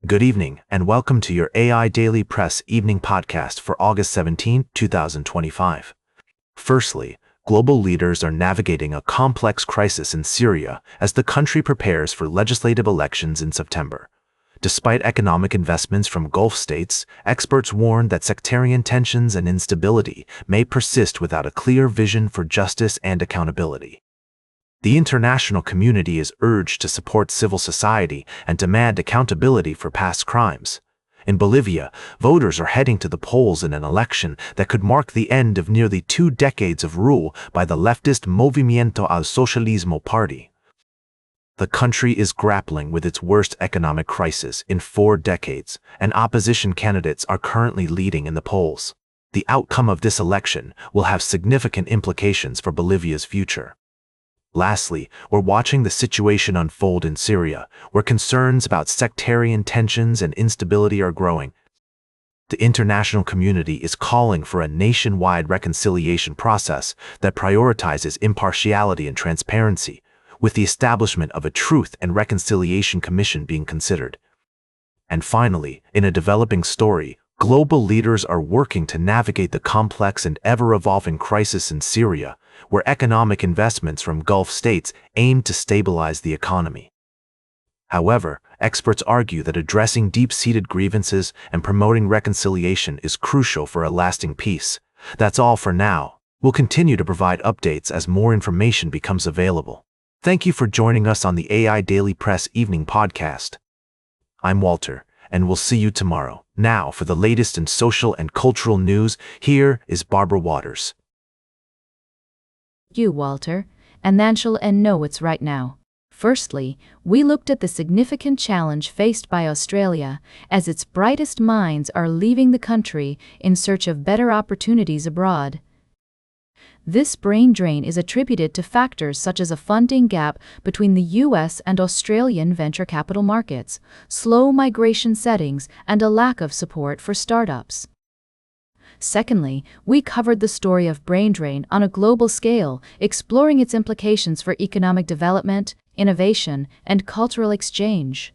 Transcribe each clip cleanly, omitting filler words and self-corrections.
Good evening, and welcome to your AI Daily Press evening podcast for August 17, 2025. Firstly, global leaders are navigating a complex crisis in Syria as the country prepares for legislative elections in September. Despite economic investments from Gulf states, experts warn that sectarian tensions and instability may persist without a clear vision for justice and accountability. The international community is urged to support civil society and demand accountability for past crimes. In Bolivia, voters are heading to the polls in an election that could mark the end of nearly 2 decades of rule by the leftist Movimiento al Socialismo party. The country is grappling with its worst economic crisis in 4 decades, and opposition candidates are currently leading in the polls. The outcome of this election will have significant implications for Bolivia's future. Lastly, we're watching the situation unfold in Syria, where concerns about sectarian tensions and instability are growing. The international community is calling for a nationwide reconciliation process that prioritizes impartiality and transparency, with the establishment of a Truth and Reconciliation Commission being considered. And finally, in a developing story, global leaders are working to navigate the complex and ever-evolving crisis in Syria, where economic investments from Gulf states aim to stabilize the economy. However, experts argue that addressing deep-seated grievances and promoting reconciliation is crucial for a lasting peace. That's all for now. We'll continue to provide updates as more information becomes available. Thank you for joining us on the AI Daily Press Evening Podcast. I'm Walter, and we'll see you tomorrow. Now, for the latest in social and cultural news, here is Barbara Waters. You, Walter, and then she'll know it's right now. Firstly, we looked at the significant challenge faced by Australia as its brightest minds are leaving the country in search of better opportunities abroad. This brain drain is attributed to factors such as a funding gap between the US and Australian venture capital markets, slow migration settings, and a lack of support for startups. Secondly, we covered the story of brain drain on a global scale, exploring its implications for economic development, innovation, and cultural exchange.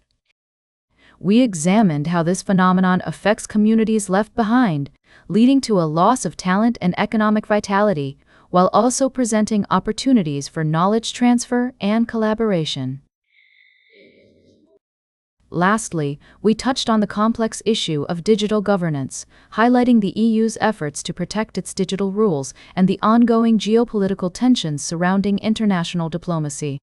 We examined how this phenomenon affects communities left behind, leading to a loss of talent and economic vitality, while also presenting opportunities for knowledge transfer and collaboration. Lastly, we touched on the complex issue of digital governance, highlighting the EU's efforts to protect its digital rules and the ongoing geopolitical tensions surrounding international diplomacy.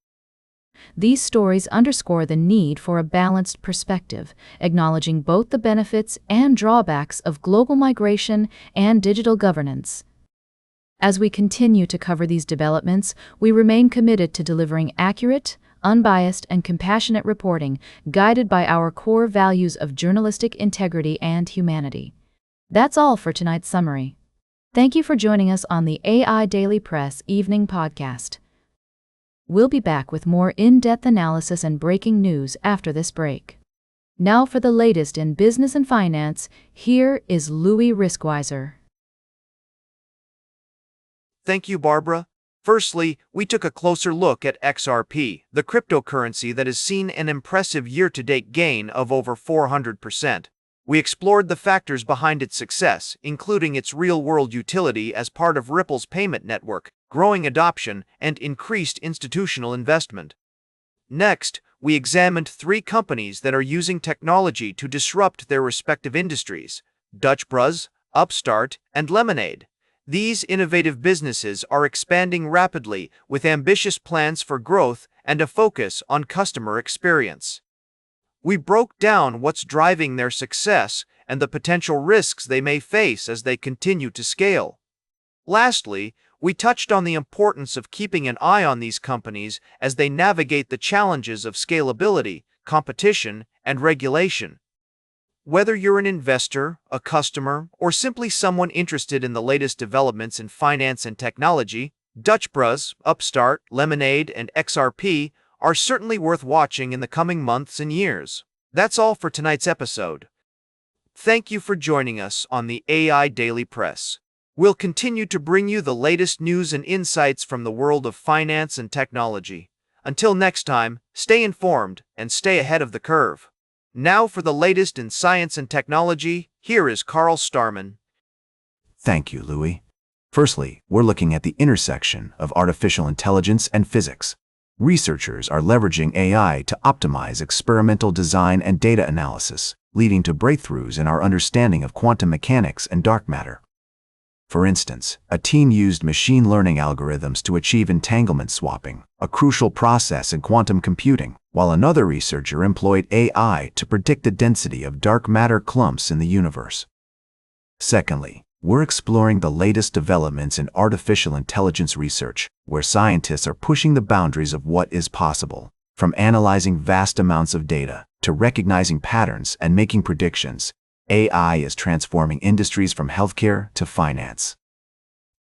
These stories underscore the need for a balanced perspective, acknowledging both the benefits and drawbacks of global migration and digital governance. As we continue to cover these developments, we remain committed to delivering accurate, unbiased, and compassionate reporting, guided by our core values of journalistic integrity and humanity. That's all for tonight's summary. Thank you for joining us on the AI Daily Press Evening Podcast. We'll be back with more in-depth analysis and breaking news after this break. Now for the latest in business and finance, here is Louis Riskweiser. Thank you, Barbara. Firstly, we took a closer look at XRP, the cryptocurrency that has seen an impressive year-to-date gain of over 400%. We explored the factors behind its success, including its real-world utility as part of Ripple's payment network, growing adoption, and increased institutional investment. Next, we examined 3 companies that are using technology to disrupt their respective industries: Dutch Bros, Upstart, and Lemonade. These innovative businesses are expanding rapidly with ambitious plans for growth and a focus on customer experience. We broke down what's driving their success and the potential risks they may face as they continue to scale. Lastly, we touched on the importance of keeping an eye on these companies as they navigate the challenges of scalability, competition, and regulation. Whether you're an investor, a customer, or simply someone interested in the latest developments in finance and technology, Dutch Bros, Upstart, Lemonade, and XRP are certainly worth watching in the coming months and years. That's all for tonight's episode. Thank you for joining us on the AI Daily Press. We'll continue to bring you the latest news and insights from the world of finance and technology. Until next time, stay informed and stay ahead of the curve. Now for the latest in science and technology, here is Carl Starman. Thank you, Louis. Firstly, we're looking at the intersection of artificial intelligence and physics. Researchers are leveraging AI to optimize experimental design and data analysis, leading to breakthroughs in our understanding of quantum mechanics and dark matter. For instance, a team used machine learning algorithms to achieve entanglement swapping, a crucial process in quantum computing, while another researcher employed AI to predict the density of dark matter clumps in the universe. Secondly, we're exploring the latest developments in artificial intelligence research, where scientists are pushing the boundaries of what is possible, from analyzing vast amounts of data to recognizing patterns and making predictions. AI is transforming industries from healthcare to finance.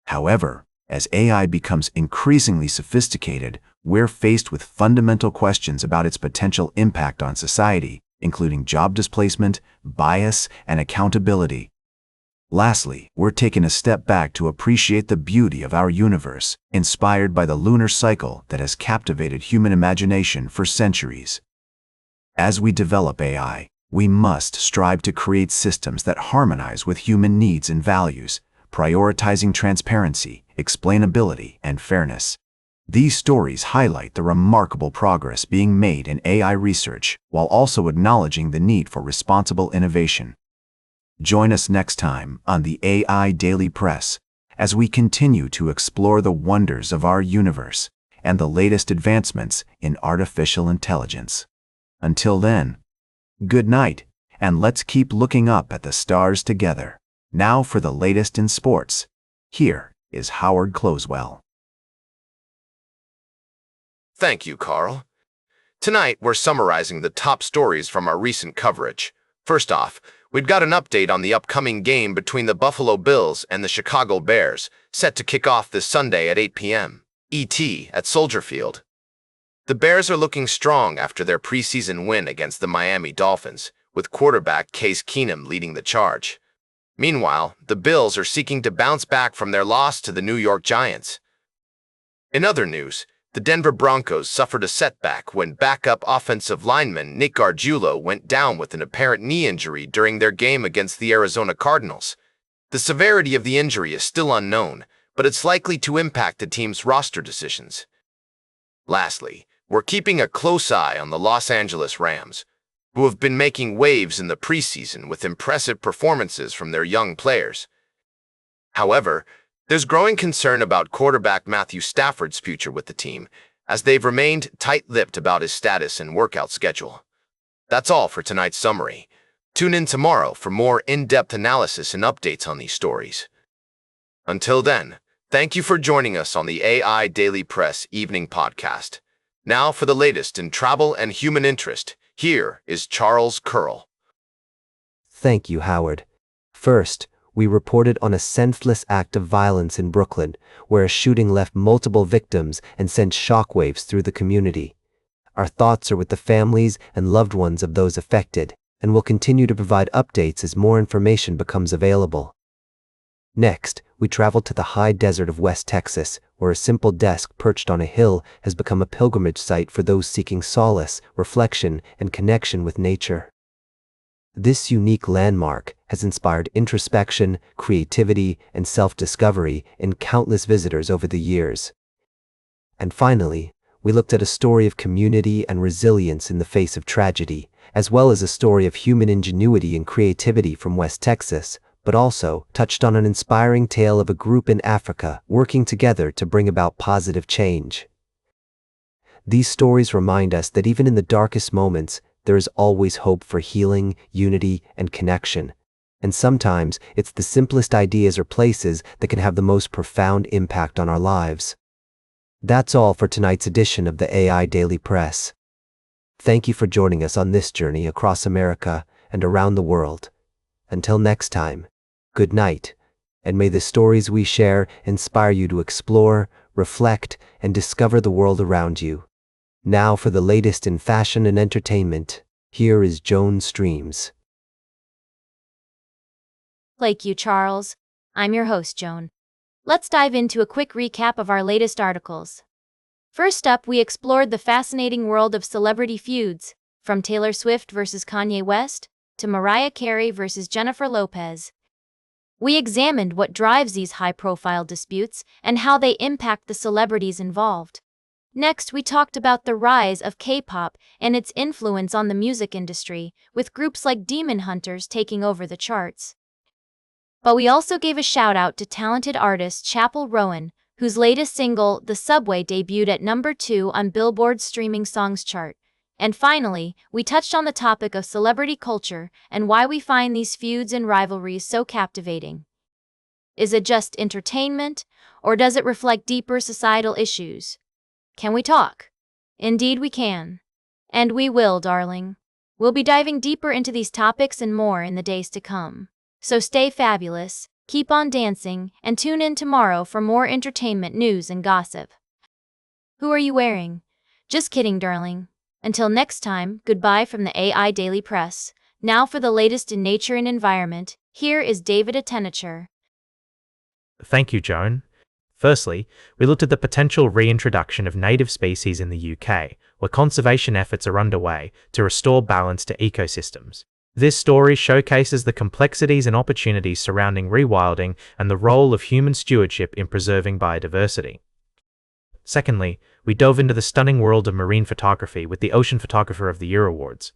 However, as AI becomes increasingly sophisticated, we're faced with fundamental questions about its potential impact on society, including job displacement, bias, and accountability. Lastly, we're taking a step back to appreciate the beauty of our universe, inspired by the lunar cycle that has captivated human imagination for centuries. As we develop AI, we must strive to create systems that harmonize with human needs and values, prioritizing transparency, explainability, and fairness. These stories highlight the remarkable progress being made in AI research, while also acknowledging the need for responsible innovation. Join us next time on the AI Daily Press as we continue to explore the wonders of our universe and the latest advancements in artificial intelligence. Until then, good night, and let's keep looking up at the stars together. Now for the latest in sports. Here is Howard Closewell. Thank you, Carl. Tonight, we're summarizing the top stories from our recent coverage. First off, we've got an update on the upcoming game between the Buffalo Bills and the Chicago Bears, set to kick off this Sunday at 8 p.m. ET at Soldier Field. The Bears are looking strong after their preseason win against the Miami Dolphins, with quarterback Case Keenum leading the charge. Meanwhile, the Bills are seeking to bounce back from their loss to the New York Giants. In other news, the Denver Broncos suffered a setback when backup offensive lineman Nick Gargiulo went down with an apparent knee injury during their game against the Arizona Cardinals. The severity of the injury is still unknown, but it's likely to impact the team's roster decisions. Lastly, we're keeping a close eye on the Los Angeles Rams, who have been making waves in the preseason with impressive performances from their young players. However, there's growing concern about quarterback Matthew Stafford's future with the team, as they've remained tight-lipped about his status and workout schedule. That's all for tonight's summary. Tune in tomorrow for more in-depth analysis and updates on these stories. Until then, thank you for joining us on the AI Daily Press Evening Podcast. Now for the latest in travel and human interest, here is Charles Curl. Thank you, Howard. First, we reported on a senseless act of violence in Brooklyn, where a shooting left multiple victims and sent shockwaves through the community. Our thoughts are with the families and loved ones of those affected, and will continue to provide updates as more information becomes available. Next, we traveled to the high desert of West Texas, where a simple desk perched on a hill has become a pilgrimage site for those seeking solace, reflection, and connection with nature. This unique landmark has inspired introspection, creativity, and self-discovery in countless visitors over the years. And finally, we looked at a story of community and resilience in the face of tragedy, as well as a story of human ingenuity and creativity from West Texas, but also touched on an inspiring tale of a group in Africa working together to bring about positive change. These stories remind us that even in the darkest moments, there is always hope for healing, unity, and connection. And sometimes it's the simplest ideas or places that can have the most profound impact on our lives. That's all for tonight's edition of the AI Daily Press. Thank you for joining us on this journey across America and around the world. Until next time, good night, and may the stories we share inspire you to explore, reflect, and discover the world around you. Now for the latest in fashion and entertainment, here is Joan Streams. Thank you, Charles. I'm your host, Joan. Let's dive into a quick recap of our latest articles. First up, we explored the fascinating world of celebrity feuds, from Taylor Swift versus Kanye West to Mariah Carey versus Jennifer Lopez. We examined what drives these high-profile disputes and how they impact the celebrities involved. Next, we talked about the rise of K-pop and its influence on the music industry, with groups like Demon Hunters taking over the charts. But we also gave a shout-out to talented artist Chappell Rowan, whose latest single, The Subway, debuted at number 2 on Billboard's streaming songs chart. And finally, we touched on the topic of celebrity culture and why we find these feuds and rivalries so captivating. Is it just entertainment, or does it reflect deeper societal issues? Can we talk? Indeed we can. And we will, darling. We'll be diving deeper into these topics and more in the days to come. So stay fabulous, keep on dancing, and tune in tomorrow for more entertainment news and gossip. Who are you wearing? Just kidding, darling. Until next time, goodbye from the AI Daily Press. Now for the latest in nature and environment, here is David Attendature. Thank you, Joan. Firstly, we looked at the potential reintroduction of native species in the UK, where conservation efforts are underway to restore balance to ecosystems. This story showcases the complexities and opportunities surrounding rewilding and the role of human stewardship in preserving biodiversity. Secondly, we dove into the stunning world of marine photography with the Ocean Photographer of the Year awards.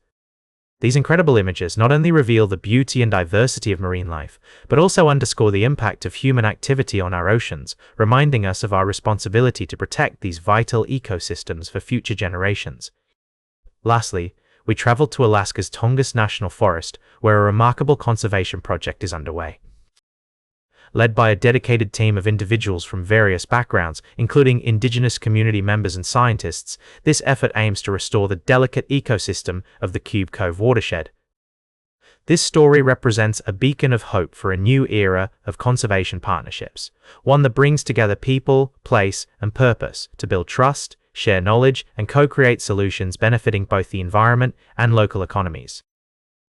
These incredible images not only reveal the beauty and diversity of marine life, but also underscore the impact of human activity on our oceans, reminding us of our responsibility to protect these vital ecosystems for future generations. Lastly, we traveled to Alaska's Tongass National Forest, where a remarkable conservation project is underway. Led by a dedicated team of individuals from various backgrounds, including indigenous community members and scientists, this effort aims to restore the delicate ecosystem of the Cube Cove watershed. This story represents a beacon of hope for a new era of conservation partnerships, one that brings together people, place, and purpose to build trust, share knowledge, and co-create solutions benefiting both the environment and local economies.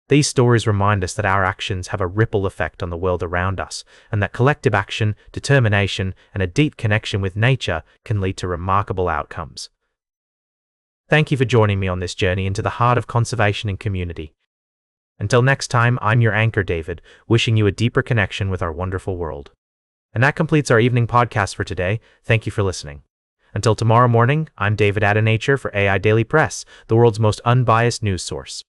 These stories remind us that our actions have a ripple effect on the world around us, and that collective action, determination, and a deep connection with nature can lead to remarkable outcomes. Thank you for joining me on this journey into the heart of conservation and community. Until next time, I'm your anchor, David, wishing you a deeper connection with our wonderful world. And that completes our evening podcast for today. Thank you for listening. Until tomorrow morning, I'm David Attendature for AI Daily Press, the world's most unbiased news source.